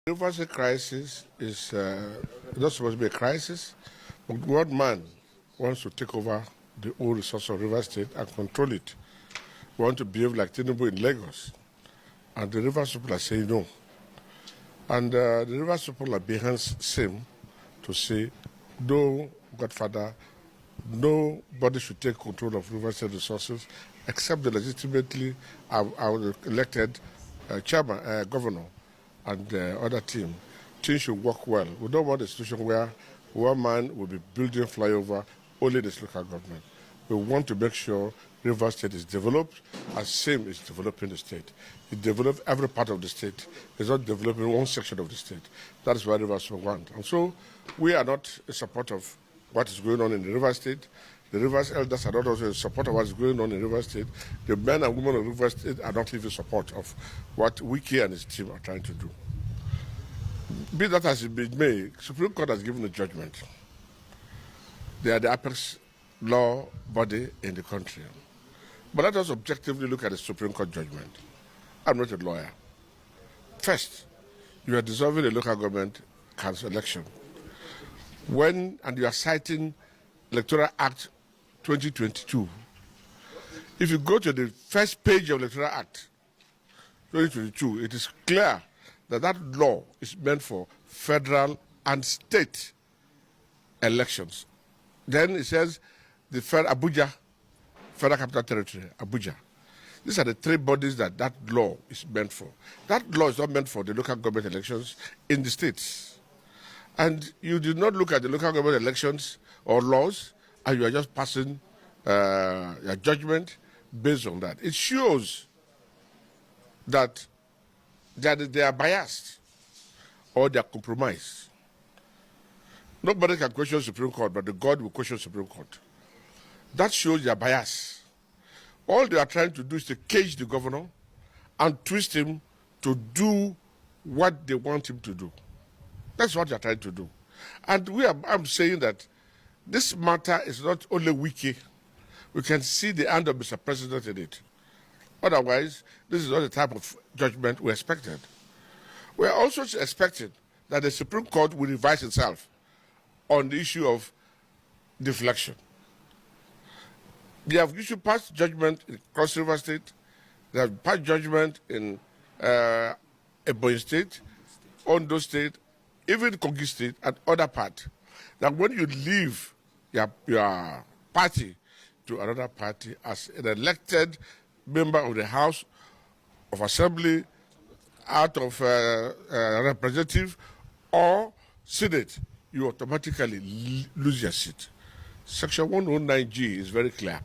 The River State crisis is not supposed to be a crisis, but one man wants to take over the old resource of River State and control it. We want to behave like Tinubu in Lagos. And the River people are saying no. And the River people are behind same to say, no, Godfather, nobody should take control of River State resources except the legitimately elected chairman, governor, and the other team. Things should work well. We don't want a situation where one man will be building flyover only this local government. We want to make sure River State is developed as same is developing the state. It develops every part of the state. It's not developing one section of the state. That is what River State want. And so we are not in support of what is going on in the River State. The Rivers elders are not also in support of what is going on in River State. The men and women of River State are not even in support of what Wiki and his team are trying to do. Be that as it been made, Supreme Court has given a judgment. They are the apex law body in the country. But let us objectively look at the Supreme Court judgment. I'm not a lawyer. First, you are dissolving a local government council election. And you are citing Electoral Act 2022. If you go to the first page of Electoral Act 2022, it is clear that that law is meant for federal and state elections. Then it says the Abuja, Federal Capital Territory, Abuja. These are the three bodies that law is meant for. That law is not meant for the local government elections in the states. And you did not look at the local government elections or laws, and you are just passing your judgment based on that. It shows that they are biased or they are compromised. Nobody can question Supreme Court, but the God will question Supreme Court. That shows their bias. All they are trying to do is to cage the governor and twist him to do what they want him to do. That's what they are trying to do. And I'm saying that this matter is not only Wiki. We can see the hand of Mr. President in it. Otherwise, this is not the type of judgment we expected. We are also expecting that the Supreme Court will revise itself on the issue of deflection. They have issued past judgment in Cross River State. They have past judgment in Ebonyi State, Ondo State, even Kogi State and other parts. That when you leave your party to another party as an elected member of the House of Assembly, out of representative or Senate, you automatically lose your seat. Section 109G is very clear.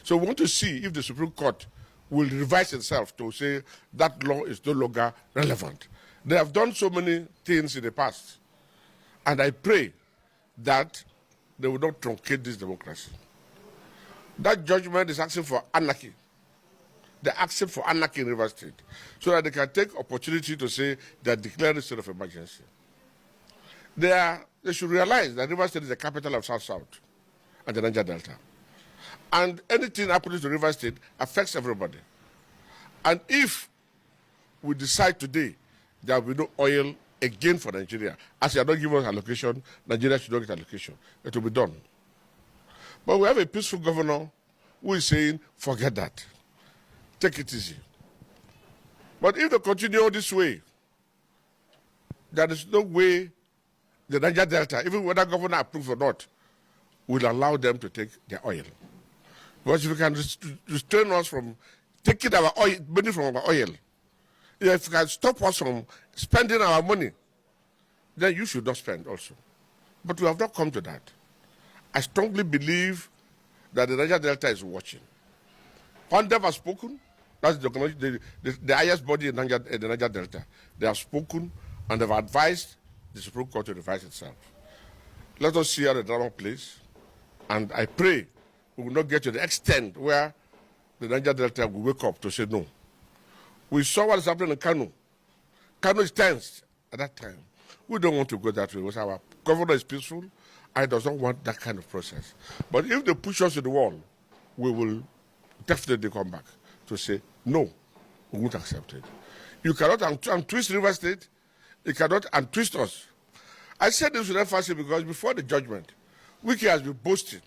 So we want to see if the Supreme Court will revise itself to say that law is no longer relevant. They have done so many things in the past, and I pray that they will not truncate this democracy. That judgment is asking for anarchy. They're asking for anarchy in River State so that they can take opportunity to say they're declaring a state of emergency. They should realize that River State is the capital of South-South and the Niger Delta. And anything happening to River State affects everybody. And if we decide today there will be no oil again for Nigeria, as you are not giving us allocation, Nigeria should not get allocation. It will be done. But we have a peaceful governor who is saying, forget that. Take it easy. But if they continue this way, there is no way the Niger Delta, even whether governor approves or not, will allow them to take their oil. Because if you can restrain us from taking our oil, money from our oil, if you can stop us from spending our money, then you should not spend also. But we have not come to that. I strongly believe that the Niger Delta is watching. PONDEV has spoken. That's the highest body in the Niger Delta. They have spoken and they've advised the Supreme Court to revise itself. Let us see how the drama plays. And I pray we will not get to the extent where the Niger Delta will wake up to say no. We saw what is happening in Kano. Kano is tense at that time. We don't want to go that way because our governor is peaceful and does not want that kind of process. But if they push us to the wall, we will definitely come back to say, no, we won't accept it. You cannot untwist River State It cannot untwist us. I said this with emphasis because before the judgment, Wike has been boasting.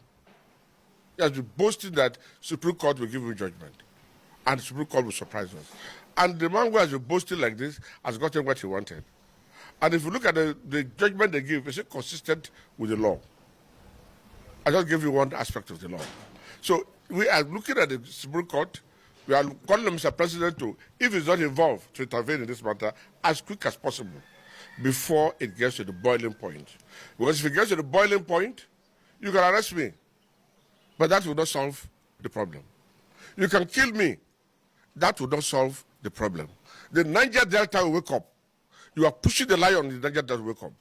He has been boasting that Supreme Court will give him judgment. And the Supreme Court will surprise us. And the man who has been boasting like this has gotten what he wanted. And if you look at the judgment they give, it's consistent with the law. I just gave you one aspect of the law. So we are looking at the Supreme Court. We are calling on Mr. President to, if he's not involved, to intervene in this matter as quick as possible before it gets to the boiling point. Because if it gets to the boiling point, you can arrest me, but that will not solve the problem. You can kill me. That will not solve the problem. The Niger Delta will wake up. You are pushing the lion, the Niger Delta will wake up.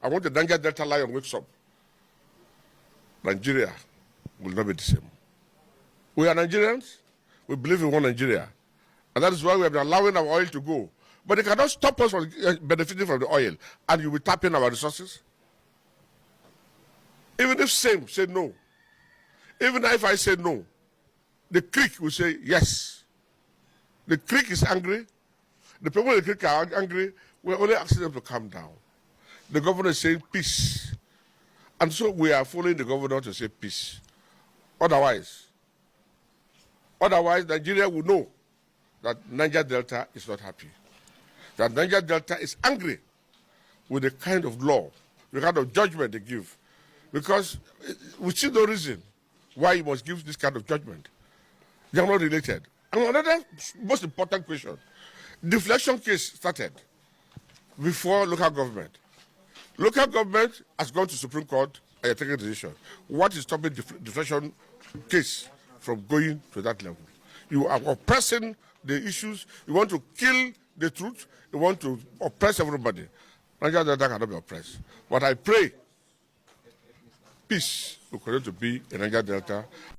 I want the Niger Delta lion wakes up. Nigeria will not be the same. We are Nigerians. We believe in one Nigeria. And that is why we have been allowing our oil to go. But it cannot stop us from benefiting from the oil. And you will tap in our resources. Even if same say no. Even if I say no, the creek will say yes. The creek is angry. The people in the creek are angry. We're only asking them to calm down. The governor is saying peace. And so we are following the governor to say peace. Otherwise, Nigeria will know that Niger Delta is not happy. That Niger Delta is angry with the kind of law, the kind of judgment they give. Because we see no reason why you must give this kind of judgment. They are not related. And another most important question, deflection case started before local government. Local government has gone to Supreme Court and taken a decision. What is stopping deflection case from going to that level? You are oppressing the issues. You want to kill the truth. You want to oppress everybody. Niger Delta cannot be oppressed. But I pray peace will continue to be in Niger Delta.